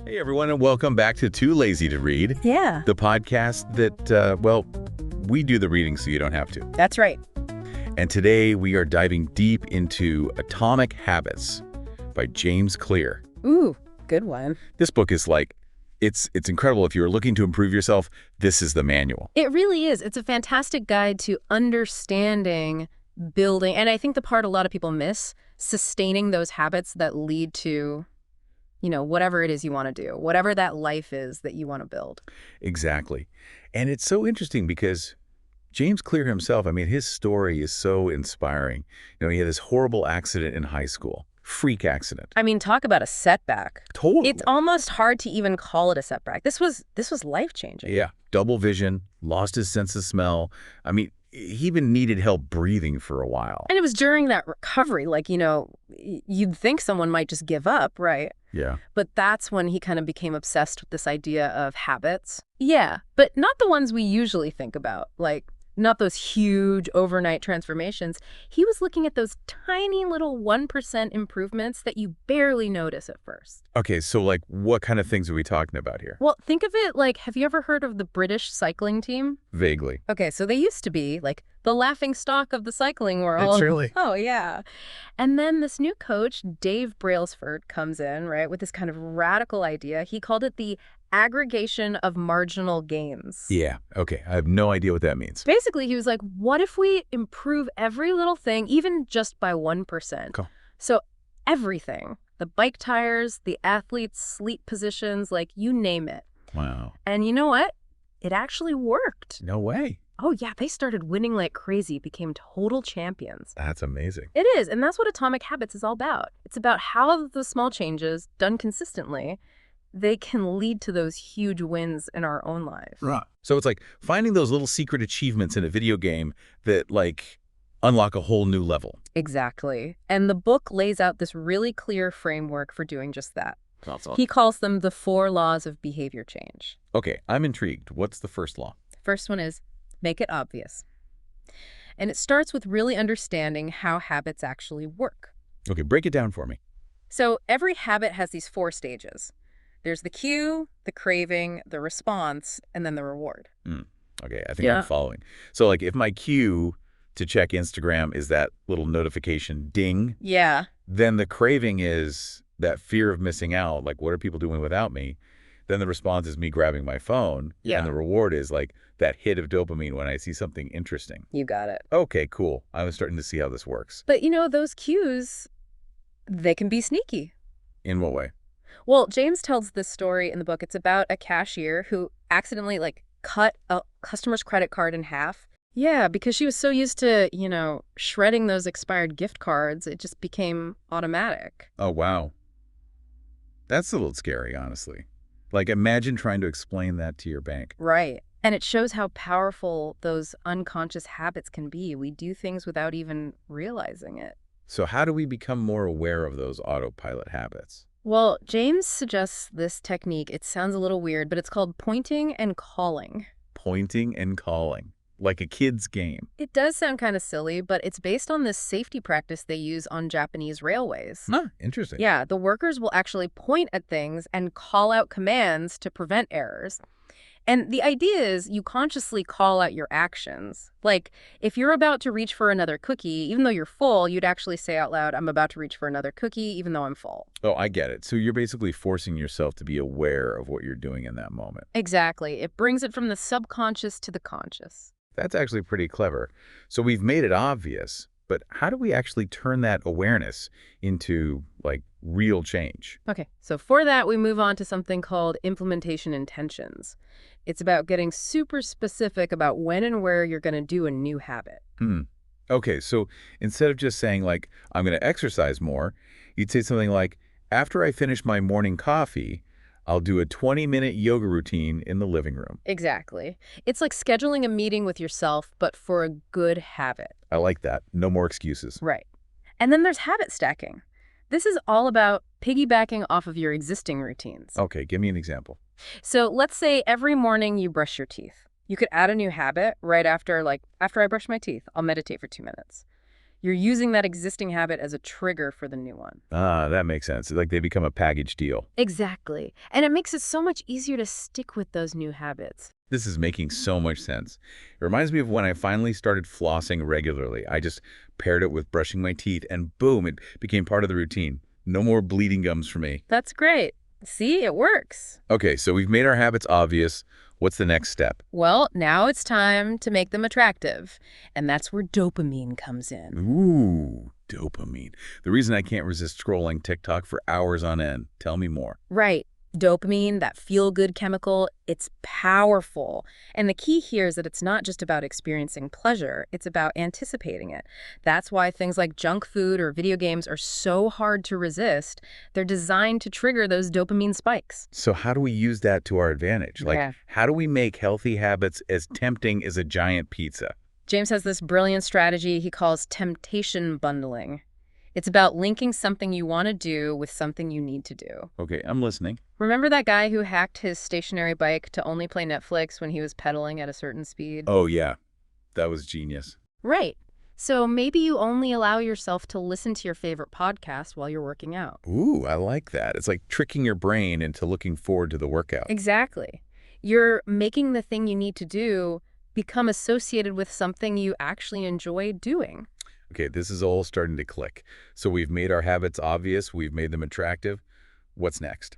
Hey, everyone, and welcome back to Too Lazy to Read, Yeah, the podcast that, we do the reading so you don't have to. that's right. And today we are diving deep into Atomic Habits by James Clear. Ooh, good one. This book is it's incredible. If you're looking to improve yourself, this is the manual. It really is. It's a fantastic guide to understanding, building, and I think the part a lot of people miss, sustaining those habits that lead to, whatever it is you want to do, whatever that life is that you want to build. Exactly. And it's so interesting because James Clear himself, his story is so inspiring. He had this horrible accident in high school. Freak accident. Talk about a setback. Totally. It's almost hard to even call it a setback. This was life-changing. Yeah. Double vision, lost his sense of smell. He even needed help breathing for a while. And it was during that recovery, you'd think someone might just give up, right? Yeah. But that's when he kind of became obsessed with this idea of habits. Yeah, but not the ones we usually think about, not those huge overnight transformations. He was looking at those tiny little 1% improvements that you barely notice at first. Okay, so what kind of things are we talking about here? Well, think of it like, have you ever heard of the British cycling team? Vaguely. Okay, so they used to be the laughing stock of the cycling world. Really? Oh, yeah. And then this new coach, Dave Brailsford, comes in, right, with this kind of radical idea. He called it the aggregation of marginal gains. Yeah, okay. I have no idea what that means. Basically, he was like, what if we improve every little thing, even just by 1%? Cool. So everything, the bike tires, the athlete's sleep positions, you name it. Wow. And you know what? It actually worked. No way. Oh, yeah, they started winning like crazy, became total champions. That's amazing. It is, and that's what Atomic Habits is all about. It's about how the small changes, done consistently, they can lead to those huge wins in our own lives. Right. So it's like finding those little secret achievements in a video game that, unlock a whole new level. Exactly. And the book lays out this really clear framework for doing just that. Awesome. He calls them the 4 laws of behavior change. Okay, I'm intrigued. What's the first law? First one is make it obvious. And it starts with really understanding how habits actually work. Okay, break it down for me. So every habit has these 4 stages. There's the cue, the craving, the response, and then the reward. Okay, I think I'm following. So, if my cue to check Instagram is that little notification ding, Yeah. then the craving is that fear of missing out, what are people doing without me? Then the response is me grabbing my phone. Yeah. And the reward is, that hit of dopamine when I see something interesting. You got it. Okay, cool. I was starting to see how this works. But those cues, they can be sneaky. In what way? Well, James tells this story in the book. It's about a cashier who accidentally cut a customer's credit card in half. Yeah, because she was so used to, shredding those expired gift cards, it just became automatic. Oh, wow. That's a little scary, honestly. Imagine trying to explain that to your bank. Right. And it shows how powerful those unconscious habits can be. We do things without even realizing it. So how do we become more aware of those autopilot habits? Well, James suggests this technique. It sounds a little weird, but it's called pointing and calling. Pointing and calling. Like a kid's game. It does sound kind of silly, but it's based on this safety practice they use on Japanese railways. Huh, interesting. Yeah, the workers will actually point at things and call out commands to prevent errors. And the idea is you consciously call out your actions. If you're about to reach for another cookie, even though you're full, you'd actually say out loud, I'm about to reach for another cookie, even though I'm full. Oh, I get it. So you're basically forcing yourself to be aware of what you're doing in that moment. Exactly. It brings it from the subconscious to the conscious. That's actually pretty clever. So we've made it obvious, but how do we actually turn that awareness into, real change? Okay, so for that, we move on to something called implementation intentions. It's about getting super specific about when and where you're going to do a new habit. Okay, so instead of just saying, I'm going to exercise more, you'd say something like, after I finish my morning coffee, I'll do a 20-minute yoga routine in the living room. Exactly. It's like scheduling a meeting with yourself, but for a good habit. I like that. No more excuses. Right. And then there's habit stacking. This is all about piggybacking off of your existing routines. Okay, give me an example. So let's say every morning you brush your teeth. You could add a new habit right after I brush my teeth, I'll meditate for 2 minutes. You're using that existing habit as a trigger for the new one. Ah, that makes sense. It's like they become a package deal. Exactly. And it makes it so much easier to stick with those new habits. This is making so much sense. It reminds me of when I finally started flossing regularly. I just paired it with brushing my teeth, and boom, it became part of the routine. No more bleeding gums for me. That's great. See, it works. Okay, so we've made our habits obvious. What's the next step? Well, now it's time to make them attractive. And that's where dopamine comes in. Ooh, dopamine. The reason I can't resist scrolling TikTok for hours on end. Tell me more. Right. Dopamine, that feel-good chemical, it's powerful. And the key here is that it's not just about experiencing pleasure, it's about anticipating it. That's why things like junk food or video games are so hard to resist. They're designed to trigger those dopamine spikes. So how do we use that to our advantage? Yeah. How do we make healthy habits as tempting as a giant pizza? James has this brilliant strategy he calls temptation bundling. It's about linking something you want to do with something you need to do. Okay, I'm listening. Remember that guy who hacked his stationary bike to only play Netflix when he was pedaling at a certain speed? Oh, yeah. That was genius. Right. So maybe you only allow yourself to listen to your favorite podcast while you're working out. Ooh, I like that. It's like tricking your brain into looking forward to the workout. Exactly. You're making the thing you need to do become associated with something you actually enjoy doing. Okay, this is all starting to click. So we've made our habits obvious. We've made them attractive. What's next?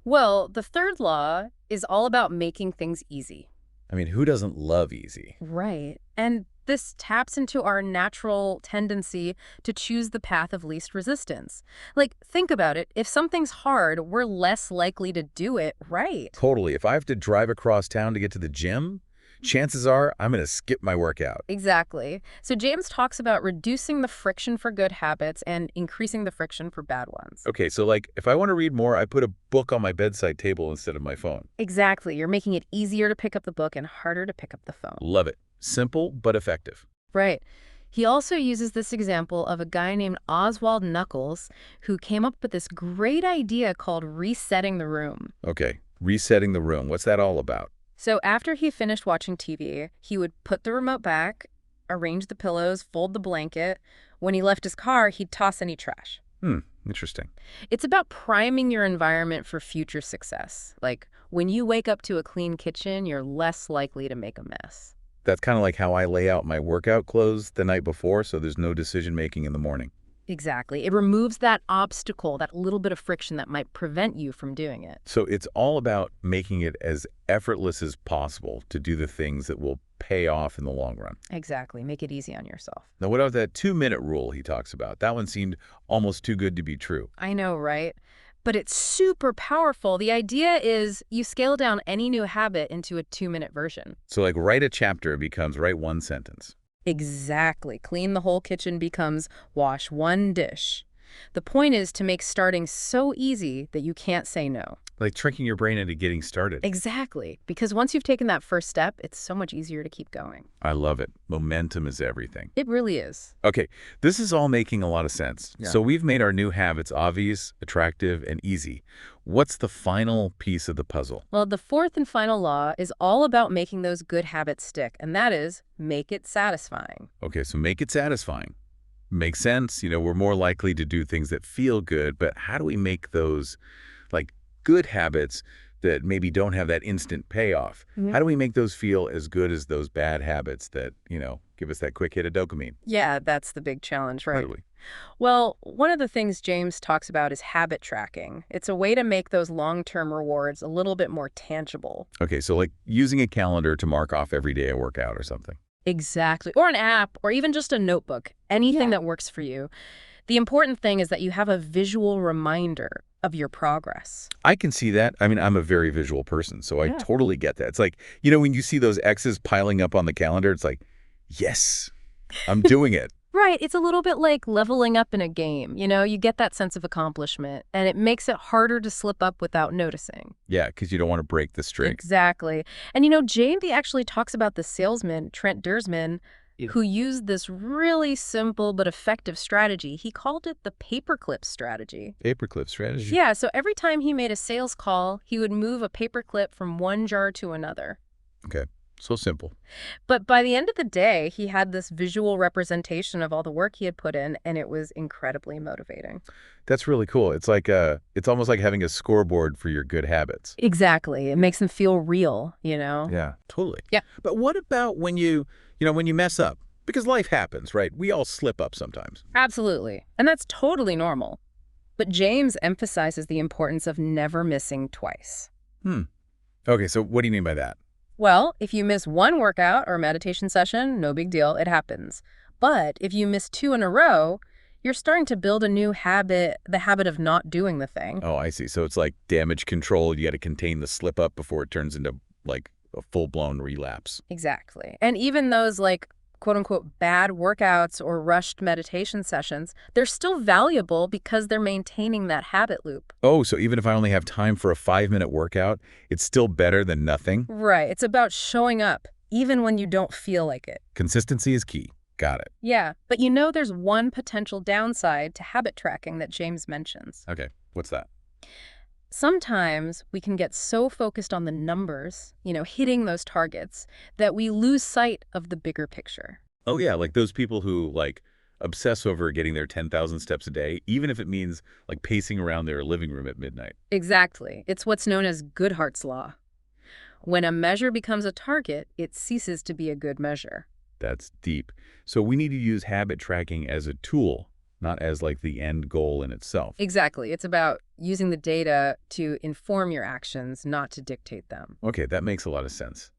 Well, the third law is all about making things easy. I mean, who doesn't love easy? Right. And this taps into our natural tendency to choose the path of least resistance. Like, think about it. If something's hard, we're less likely to do it, right? Totally. If I have to drive across town to get to the gym, chances are I'm going to skip my workout. Exactly. So James talks about reducing the friction for good habits and increasing the friction for bad ones. Okay, so like if I want to read more, I put a book on my bedside table instead of my phone. Exactly. You're making it easier to pick up the book and harder to pick up the phone. Love it. Simple but effective. Right. He also uses this example of a guy named Oswald Knuckles who came up with this great idea called resetting the room. Okay, resetting the room. What's that all about? So after he finished watching TV, he would put the remote back, arrange the pillows, fold the blanket. When he left his car, he'd toss any trash. Interesting. It's about priming your environment for future success. Like, when you wake up to a clean kitchen, you're less likely to make a mess. That's kind of like how I lay out my workout clothes the night before, so there's no decision making in the morning. Exactly. It removes that obstacle, that little bit of friction that might prevent you from doing it. So it's all about making it as effortless as possible to do the things that will pay off in the long run. Exactly. Make it easy on yourself. Now, what about that 2-minute rule he talks about? That one seemed almost too good to be true. I know, right? But it's super powerful. The idea is you scale down any new habit into a 2-minute version. So like write a chapter becomes write one sentence. Exactly. Clean the whole kitchen becomes wash one dish. The point is to make starting so easy that you can't say no. Like tricking your brain into getting started. Exactly. Because once you've taken that first step, it's so much easier to keep going. I love it. Momentum is everything. It really is. Okay, this is all making a lot of sense. Yeah. So we've made our new habits obvious, attractive, and easy. What's the final piece of the puzzle? Well, the fourth and final law is all about making those good habits stick, and that is make it satisfying. Okay, so make it satisfying. Makes sense. We're more likely to do things that feel good, but how do we make those, like, good habits that maybe don't have that instant payoff? How do we make those feel as good as those bad habits that, give us that quick hit of dopamine? Yeah, that's the big challenge, right? Totally. Well, one of the things James talks about is habit tracking. It's a way to make those long-term rewards a little bit more tangible. Okay, so like using a calendar to mark off every day I work out or something. Exactly. Or an app, or even just a notebook. Anything that works for you. The important thing is that you have a visual reminder of your progress. I can see that. I mean, I'm a very visual person, so I totally get that. It's like, when you see those X's piling up on the calendar, it's like, yes, I'm doing it. Right. It's a little bit like leveling up in a game. You get that sense of accomplishment, and it makes it harder to slip up without noticing. Yeah, because you don't want to break the streak. Exactly. And James actually talks about the salesman, Trent Dursman, who used this really simple but effective strategy. He called it the paperclip strategy. Paperclip strategy? Yeah, so every time he made a sales call, he would move a paperclip from one jar to another. Okay. So simple. But by the end of the day, he had this visual representation of all the work he had put in, and it was incredibly motivating. That's really cool. It's almost like having a scoreboard for your good habits. Exactly. It makes them feel real, you know? Yeah, totally. Yeah. But what about when when you mess up? Because life happens, right? We all slip up sometimes. Absolutely. And that's totally normal. But James emphasizes the importance of never missing twice. Hmm. Okay, so what do you mean by that? Well, if you miss one workout or meditation session, no big deal, it happens. But if you miss two in a row, you're starting to build a new habit, the habit of not doing the thing. Oh, I see. So it's like damage control. You got to contain the slip up before it turns into like a full-blown relapse. Exactly. And even those like quote unquote bad workouts or rushed meditation sessions, they're still valuable because they're maintaining that habit loop. Oh, so even if I only have time for a 5-minute workout, it's still better than nothing? Right. It's about showing up, even when you don't feel like it. Consistency is key. Got it. Yeah. But there's one potential downside to habit tracking that James mentions. Okay, what's that? Sometimes we can get so focused on the numbers, hitting those targets, that we lose sight of the bigger picture. Oh, yeah, like those people who, like, obsess over getting their 10,000 steps a day, even if it means, like, pacing around their living room at midnight. Exactly. It's what's known as Goodhart's law. When a measure becomes a target, it ceases to be a good measure. That's deep. So we need to use habit tracking as a tool, not as, like, the end goal in itself. Exactly. It's about using the data to inform your actions, not to dictate them. Okay, that makes a lot of sense.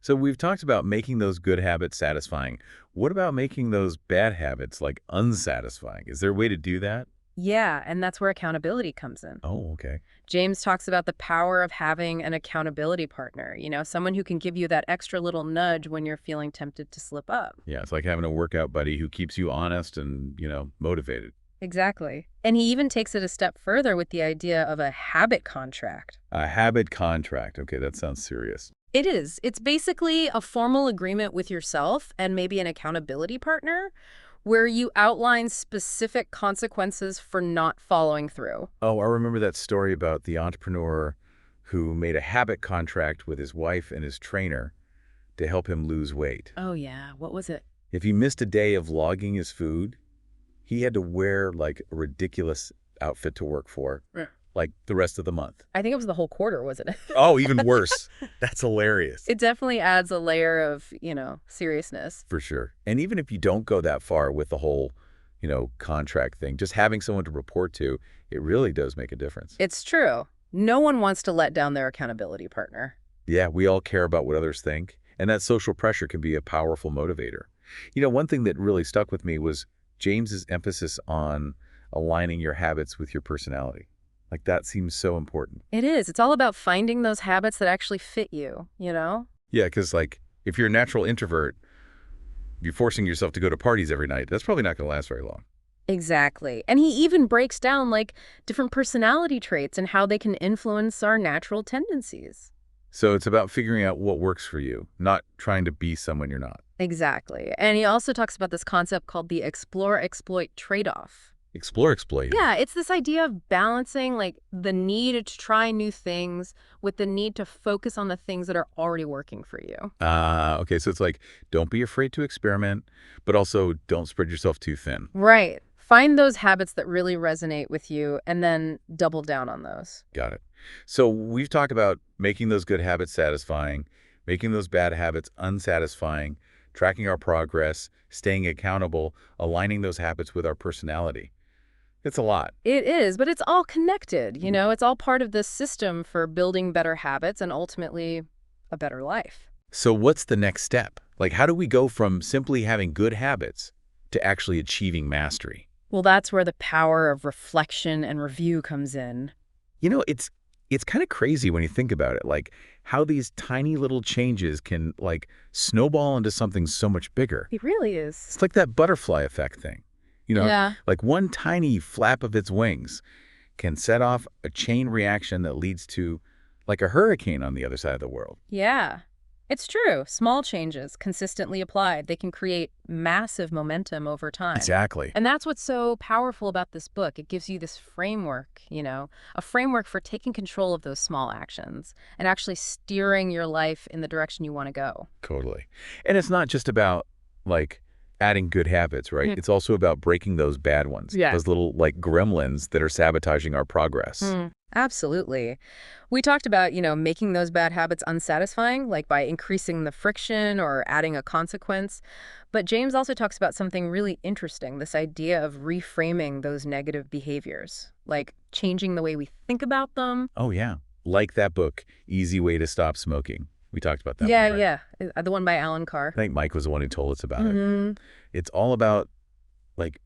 So we've talked about making those good habits satisfying. What about making those bad habits, like, unsatisfying? Is there a way to do that? Yeah, and that's where accountability comes in. Oh, okay. James talks about the power of having an accountability partner, someone who can give you that extra little nudge when you're feeling tempted to slip up. Yeah, it's like having a workout buddy who keeps you honest and, motivated. Exactly. And he even takes it a step further with the idea of a habit contract. A habit contract. Okay, that sounds serious. It is. It's basically a formal agreement with yourself and maybe an accountability partner where you outline specific consequences for not following through. Oh, I remember that story about the entrepreneur who made a habit contract with his wife and his trainer to help him lose weight. Oh, yeah. What was it? If he missed a day of logging his food, he had to wear like a ridiculous outfit to work for, Yeah. like the rest of the month. I think it was the whole quarter, wasn't it? Oh, even worse. That's hilarious. It definitely adds a layer of, seriousness. For sure. And even if you don't go that far with the whole, contract thing, just having someone to report to, it really does make a difference. It's true. No one wants to let down their accountability partner. Yeah, we all care about what others think, and that social pressure can be a powerful motivator. One thing that really stuck with me was James's emphasis on aligning your habits with your personality. Like, that seems so important. It is. It's all about finding those habits that actually fit you. Yeah, because, like, if you're a natural introvert, you're forcing yourself to go to parties every night. That's probably not going to last very long. Exactly. And he even breaks down, different personality traits and how they can influence our natural tendencies. So it's about figuring out what works for you, not trying to be someone you're not. Exactly. And he also talks about this concept called the explore-exploit trade-off. Explore, exploit. Yeah, it's this idea of balancing the need to try new things with the need to focus on the things that are already working for you. Okay, so it's like, don't be afraid to experiment, but also don't spread yourself too thin. Right. Find those habits that really resonate with you and then double down on those. Got it. So we've talked about making those good habits satisfying, making those bad habits unsatisfying, tracking our progress, staying accountable, aligning those habits with our personality. It's a lot. It is, but it's all connected. It's all part of this system for building better habits and ultimately a better life. So what's the next step? Like, how do we go from simply having good habits to actually achieving mastery? Well, that's where the power of reflection and review comes in. It's kind of crazy when you think about it, like how these tiny little changes can like snowball into something so much bigger. It really is. It's like that butterfly effect thing. Yeah. Like one tiny flap of its wings can set off a chain reaction that leads to like a hurricane on the other side of the world. Yeah. It's true. Small changes, consistently applied, they can create massive momentum over time. Exactly. And that's what's so powerful about this book. It gives you this framework, a framework for taking control of those small actions and actually steering your life in the direction you want to go. Totally. And it's not just about, like, adding good habits, right? Mhm. It's also about breaking those bad ones, Yeah. those little, like, gremlins that are sabotaging our progress. Absolutely. We talked about, making those bad habits unsatisfying, like by increasing the friction or adding a consequence. But James also talks about something really interesting, this idea of reframing those negative behaviors, like changing the way we think about them. Oh, yeah. Like that book, Easy Way to Stop Smoking. We talked about that Yeah, one, right? yeah. The one by Alan Carr. I think Mike was the one who told us about it. Hmm. It's all about, like,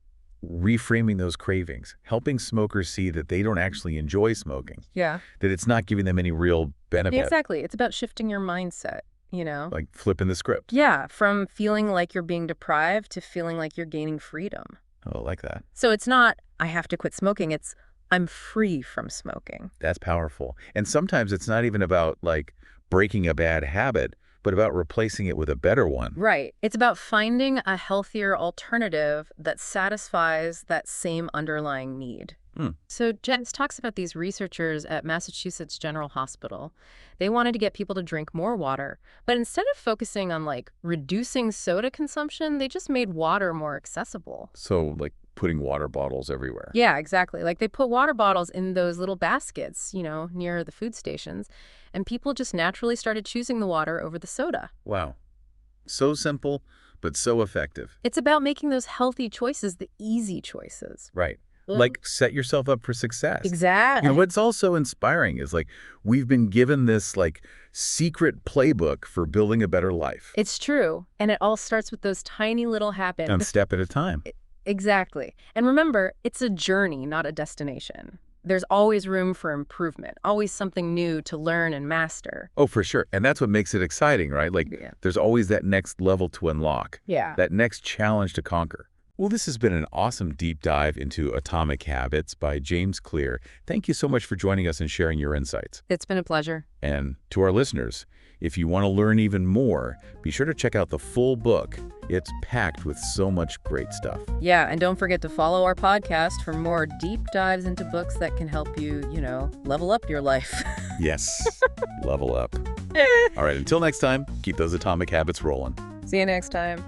reframing those cravings, helping smokers see that they don't actually enjoy smoking, Yeah. that it's not giving them any real benefit, Exactly. It's about shifting your mindset. like flipping the script. Yeah, from feeling like you're being deprived to feeling like you're gaining freedom. Oh, I like that. So it's not, I have to quit smoking. It's, I'm free from smoking. That's powerful. And sometimes it's not even about, like, breaking a bad habit, but about replacing it with a better one. Right. It's about finding a healthier alternative that satisfies that same underlying need. Hmm. So Jens talks about these researchers at Massachusetts General Hospital. They wanted to get people to drink more water, but instead of focusing on like reducing soda consumption, they just made water more accessible. So, like, putting water bottles everywhere. Yeah, exactly. Like they put water bottles in those little baskets, near the food stations, and people just naturally started choosing the water over the soda. Wow. So simple, but so effective. It's about making those healthy choices the easy choices. Right. Mhm. Like, set yourself up for success. Exactly. What's also inspiring is, like, we've been given this, like, secret playbook for building a better life. It's true. And it all starts with those tiny little habits. One step at a time. Exactly. And remember, it's a journey, not a destination. There's always room for improvement, always something new to learn and master. Oh, for sure. And that's what makes it exciting, right? Like, Yeah. there's always that next level to unlock, Yeah. that next challenge to conquer. Well, this has been an awesome deep dive into Atomic Habits by James Clear. Thank you so much for joining us and sharing your insights. It's been a pleasure. And to our listeners, if you want to learn even more, be sure to check out the full book. It's packed with so much great stuff. Yeah, and don't forget to follow our podcast for more deep dives into books that can help you, level up your life. Yes, level up. All right, until next time, keep those atomic habits rolling. See you next time.